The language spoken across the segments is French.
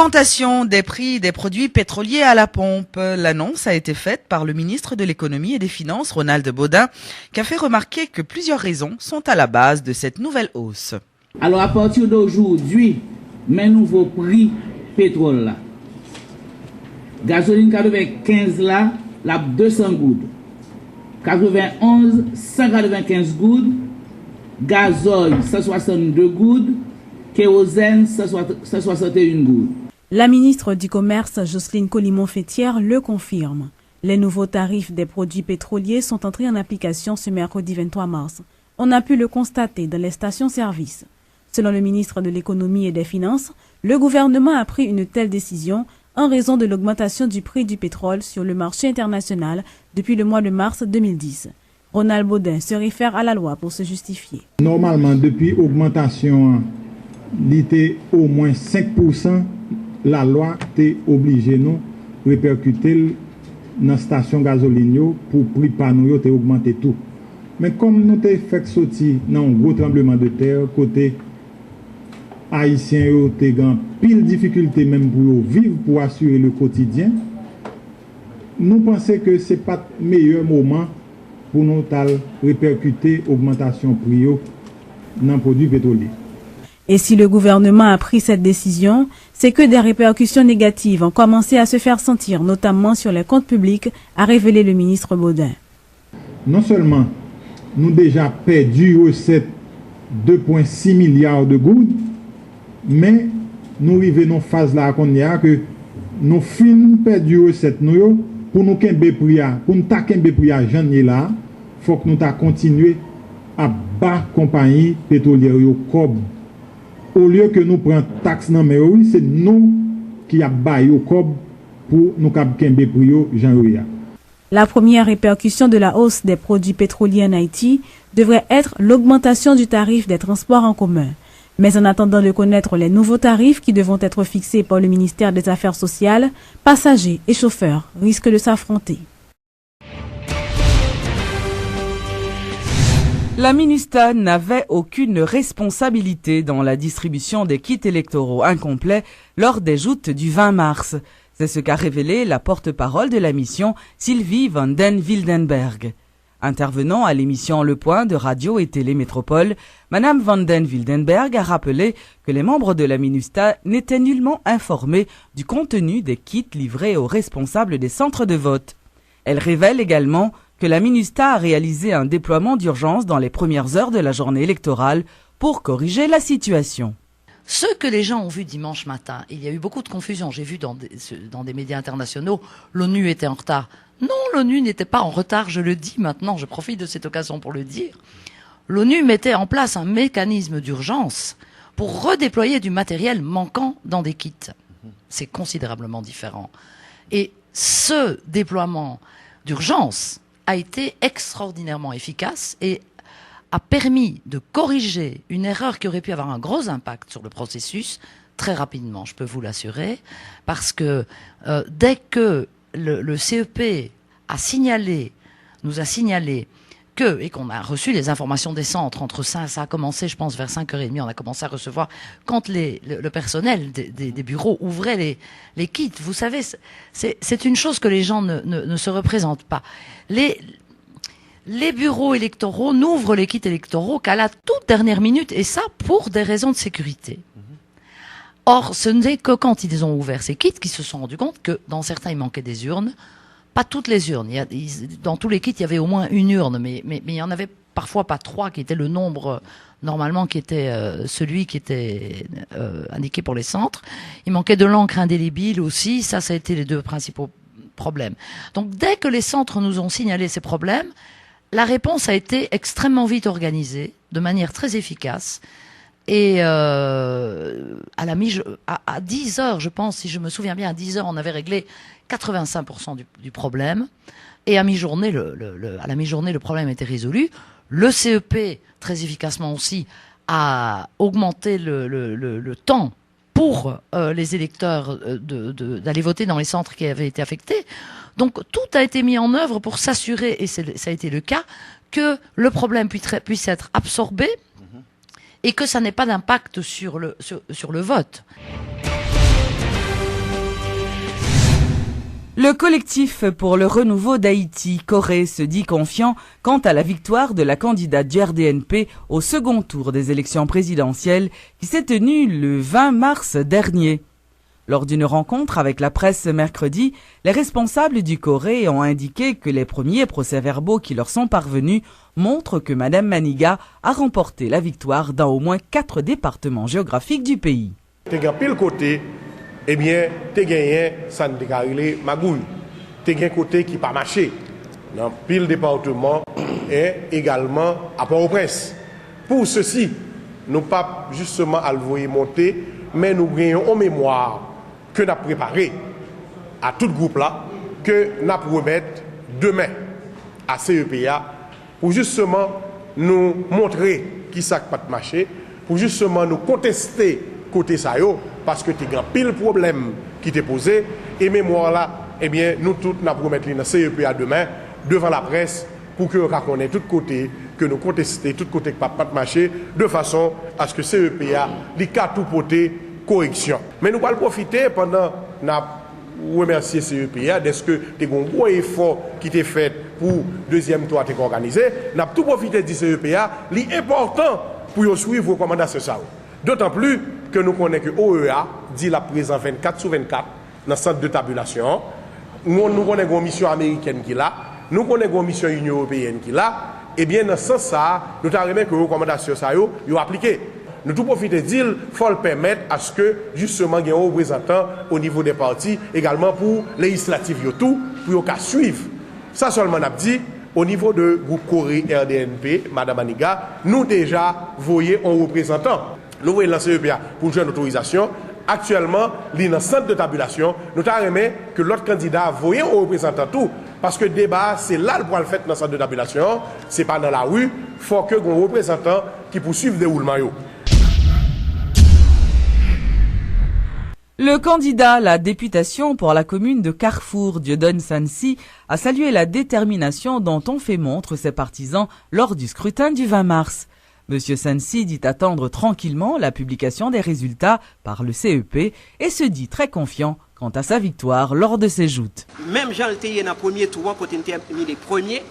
Augmentation des prix des produits pétroliers à la pompe. L'annonce a été faite par le ministre de l'Économie et des Finances, Ronald Baudin, qui a fait remarquer que plusieurs raisons sont à la base de cette nouvelle hausse. Alors à partir d'aujourd'hui, mes nouveaux prix pétrole là. Gasoline 95 là, la 200 gouttes. 91, 195 gouttes. Gazoil, 162 gouttes. Kérosène, 161 gouttes. La ministre du Commerce, Jocelyne Colimon-Fetière, le confirme. Les nouveaux tarifs des produits pétroliers sont entrés en application ce mercredi 23 mars. On a pu le constater dans les stations-service. Selon le ministre de l'Économie et des Finances, le gouvernement a pris une telle décision en raison de l'augmentation du prix du pétrole sur le marché international depuis le mois de mars 2010. Ronald Baudin se réfère à la loi pour se justifier. Normalement, depuis l'augmentation était au moins 5%, la loi était obligée nous répercuter dans la station gasoline pour prix panneau te augmenter tout. Mais comme nous avons fait sortir dans un gros tremblement de terre, côté haïtien ont eu pile difficulté même pour vivre, pour assurer le quotidien, nous pensons que ce n'est pas le meilleur moment pour nous répercuter l'augmentation prix dans les produits pétroliers. Et si le gouvernement a pris cette décision, c'est que des répercussions négatives ont commencé à se faire sentir, notamment sur les comptes publics, a révélé le ministre Baudin. Non seulement nous déjà perdu recettes 2,6 milliards de gouttes, mais nous arrivons dans une phase là qu'on y a que nous finissons perdu recettes nous pour nous kembe prix pour nous kembe prix à janvier là, faut que nous continuer à bas compagnie pétrolière au cob. Au lieu que nous prenions taxe non mais oui, c'est nous qui a baillé au cob pour nous kembe prix janvier. La première répercussion de la hausse des produits pétroliers en Haïti devrait être l'augmentation du tarif des transports en commun. Mais en attendant de connaître les nouveaux tarifs qui devront être fixés par le ministère des Affaires sociales, passagers et chauffeurs risquent de s'affronter. La MINUSTAH n'avait aucune responsabilité dans la distribution des kits électoraux incomplets lors des joutes du 20 mars. C'est ce qu'a révélé la porte-parole de la mission, Sylvie van den Wildenberg. Intervenant à l'émission Le Point de Radio et Télé Métropole, Madame van den Wildenberg a rappelé que les membres de la MINUSTAH n'étaient nullement informés du contenu des kits livrés aux responsables des centres de vote. Elle révèle également que la MINUSTAH a réalisé un déploiement d'urgence dans les premières heures de la journée électorale pour corriger la situation. Ce que les gens ont vu dimanche matin, il y a eu beaucoup de confusion. J'ai vu dans des médias internationaux, l'ONU était en retard. Non, l'ONU n'était pas en retard, je le dis maintenant, je profite de cette occasion pour le dire. L'ONU mettait en place un mécanisme d'urgence pour redéployer du matériel manquant dans des kits. C'est considérablement différent. Et ce déploiement d'urgence a été extraordinairement efficace et a permis de corriger une erreur qui aurait pu avoir un gros impact sur le processus très rapidement, je peux vous l'assurer, parce que dès que le CEP nous a signalé et qu'on a reçu les informations des centres, ça a commencé, je pense, vers 5h30, on a commencé à recevoir, quand le personnel des bureaux ouvrait les kits. Vous savez, c'est une chose que les gens ne se représentent pas. Les bureaux électoraux n'ouvrent les kits électoraux qu'à la toute dernière minute, et ça pour des raisons de sécurité. Or, ce n'est que quand ils ont ouvert ces kits qu'ils se sont rendus compte que dans certains, il manquait des urnes. Pas toutes les urnes. Dans tous les kits, il y avait au moins une urne, mais il y en avait parfois pas 3, qui était le nombre normalement qui était celui qui était indiqué pour les centres. Il manquait de l'encre indélébile aussi. Ça a été les 2 principaux problèmes. Donc, dès que les centres nous ont signalé ces problèmes, la réponse a été extrêmement vite organisée, de manière très efficace. Et à 10 heures, je pense, si je me souviens bien, à 10 heures, on avait réglé 85% du problème. Et à mi-journée, à la mi-journée, le problème était résolu. Le CEP, très efficacement aussi, a augmenté le temps pour les électeurs d'aller voter dans les centres qui avaient été affectés. Donc tout a été mis en œuvre pour s'assurer, et ça a été le cas, que le problème puisse être absorbé et que ça n'ait pas d'impact sur le vote. Le collectif pour le renouveau d'Haïti, Corée, se dit confiant quant à la victoire de la candidate du RDNP au second tour des élections présidentielles qui s'est tenue le 20 mars dernier. Lors d'une rencontre avec la presse mercredi, les responsables du Corée ont indiqué que les premiers procès-verbaux qui leur sont parvenus montrent que Mme Maniga a remporté la victoire dans au moins 4 départements géographiques du pays. Eh bien, tu as gagné, ça ne décarrelé magouille. Tu as gagné côté qui pas marché dans pile département et également à Port-au-Prince. Pour ceci, nous pas justement à le voir monter, mais nous gagnons en mémoire que nous avons préparé à tout groupe là, que nous allons remettre demain à CEPA pour justement nous montrer qui ça pas de marché, pour justement nous contester côté ça yo, parce que tu as pile problème qui t'est posé et mémoire là, eh bien nous tous nous allons mettre dans CEPA demain devant la presse pour que nous connaisse tout côté que nous contester tout côté que pas de marché de façon à ce que CEPA les cas tout porter correction. Mais nous allons profiter pendant remercier CEPA de ce que tu as un gros effort qui t'est fait pour deuxième tour t'es organisé, n'a tout profité de CEPA, l'important pour suivre vos recommandations ça. D'autant plus que nous connaissons que OEA dit la présence 24/24 dans le centre de tabulation. Nous connaissons une mission américaine qui est là, nous connaissons une mission Union européenne qui est là. Et bien, dans ce sens, nous avons remis que les recommandations soient appliquées. Nous tout profiter de dire qu'il faut le permettre à ce que, justement, il y ait un représentant au niveau des partis, également pour les législatives, pour qu'ils suivent. Ça seulement, on a dit, au niveau de groupe Corée RDNP, Mme Maniga, nous déjà voyons un représentant. Nous voyons lancer CEPA pour une autorisation. Actuellement, dans le centre de tabulation, nous avons remis que l'autre candidat voyait un représentant tout. Parce que le débat, c'est là le point le fait dans le centre de tabulation. Ce n'est pas dans la rue. Il faut que un représentant qui poursuive le déroulement. Le candidat à la députation pour la commune de Carrefour, Dieudonne Sansi, a salué la détermination dont ont fait montre ses partisans lors du scrutin du 20 mars. Monsieur Sansi dit attendre tranquillement la publication des résultats par le CEP et se dit très confiant quant à sa victoire lors de ses joutes. Même Jean Lteye dans le premier tour, quand il était les premiers,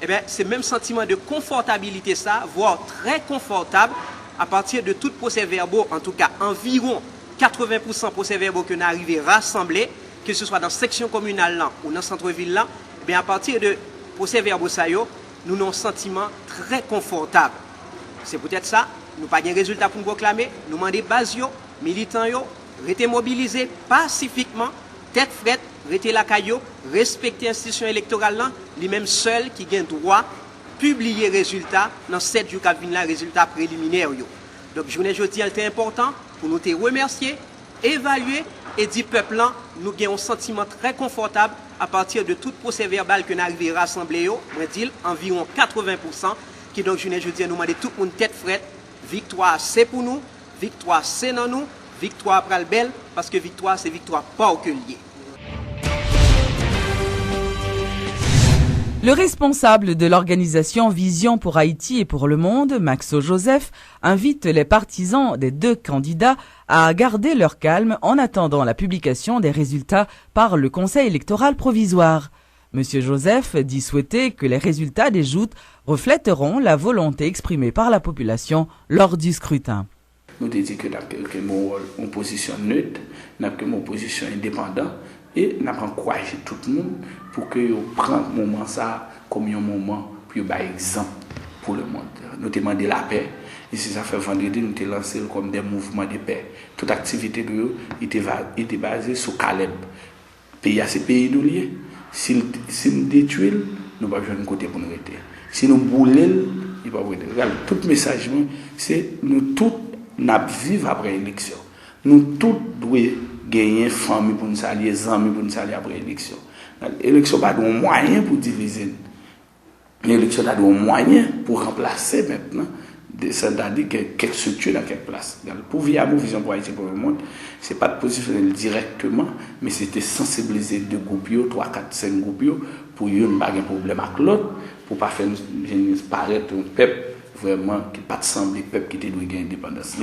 eh bien, c'est le même sentiment de confortabilité, ça, voire très confortable, à partir de tout procès-verbaux, en tout cas environ 80% procès-verbaux que nous arrivons à rassembler, que ce soit dans la section communale là, ou dans le centre-ville là, eh bien, à partir de procès-verbaux, nous avons un sentiment très confortable. C'est peut-être ça, nous n'avons pas de résultat pour nous proclamer, nous demandons base, militants, rester mobilisés pacifiquement, tête frette, rester la caillou, respecter l'institution électorale, les mêmes seuls qui ont droit publier les résultats dans 7 jours qui viennent, les résultats préliminaires. Donc, je vous dis, c'est important pour nous te remercier, évaluer et dire peuple, nous avons un sentiment très confortable à partir de tout procès verbal que nous arrivons à rassembler, environ 80%, qui donc, je vous dis, nous demandons tout le monde tête frette, victoire c'est pour nous, victoire c'est dans nous, victoire après le bel, parce que victoire, c'est victoire pas au que lié. Le responsable de l'organisation Vision pour Haïti et pour le monde, Maxo Joseph, invite les partisans des 2 candidats à garder leur calme en attendant la publication des résultats par le Conseil électoral provisoire. Monsieur Joseph dit souhaiter que les résultats des joutes reflèteront la volonté exprimée par la population lors du scrutin. Nous avons dit que nous avons une position neutre, nous avons une position indépendante et nous avons encouragé tout le monde pour que nous prenions ce moment ça comme un moment pour un exemple pour le monde. Nous avons demandé la paix et si ça fait vendredi, nous avons lancé comme des mouvements de paix. Toute activité de eux était basée sur Caleb. Pays à ces pays nous liés. Si nous détruisons, nous ne pouvons pas jouer de côté pour nous arrêter. Si nous brûlons, il ne va pas arrêter. Tout le message, c'est nous tous vivre après l'élection. Nous tous devons gagner famille pour nous allier, amis pour nous allier après l'élection. L'élection n'est pas un moyen pour diviser. L'élection est un moyen pour remplacer maintenant. C'est-à-dire que quelques structures dans quelques places. Pour via Vision pour Haïti pour le monde, ce n'est pas de positionner directement, mais c'était sensibiliser 2 groupes, 3, 4, 5 groupes, pour ne pas avoir un problème avec l'autre, pour ne pas faire paraître un peuple vraiment qui pas semble le peuple qui était doit gagner indépendance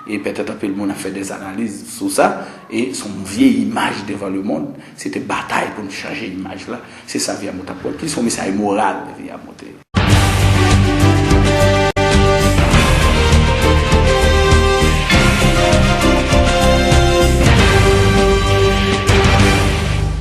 et peut-être un peu le monde a fait des analyses sur ça et son vieille image devant le monde c'était bataille pour nous changer l'image là c'est ça via Montapol qui son message moral via monter.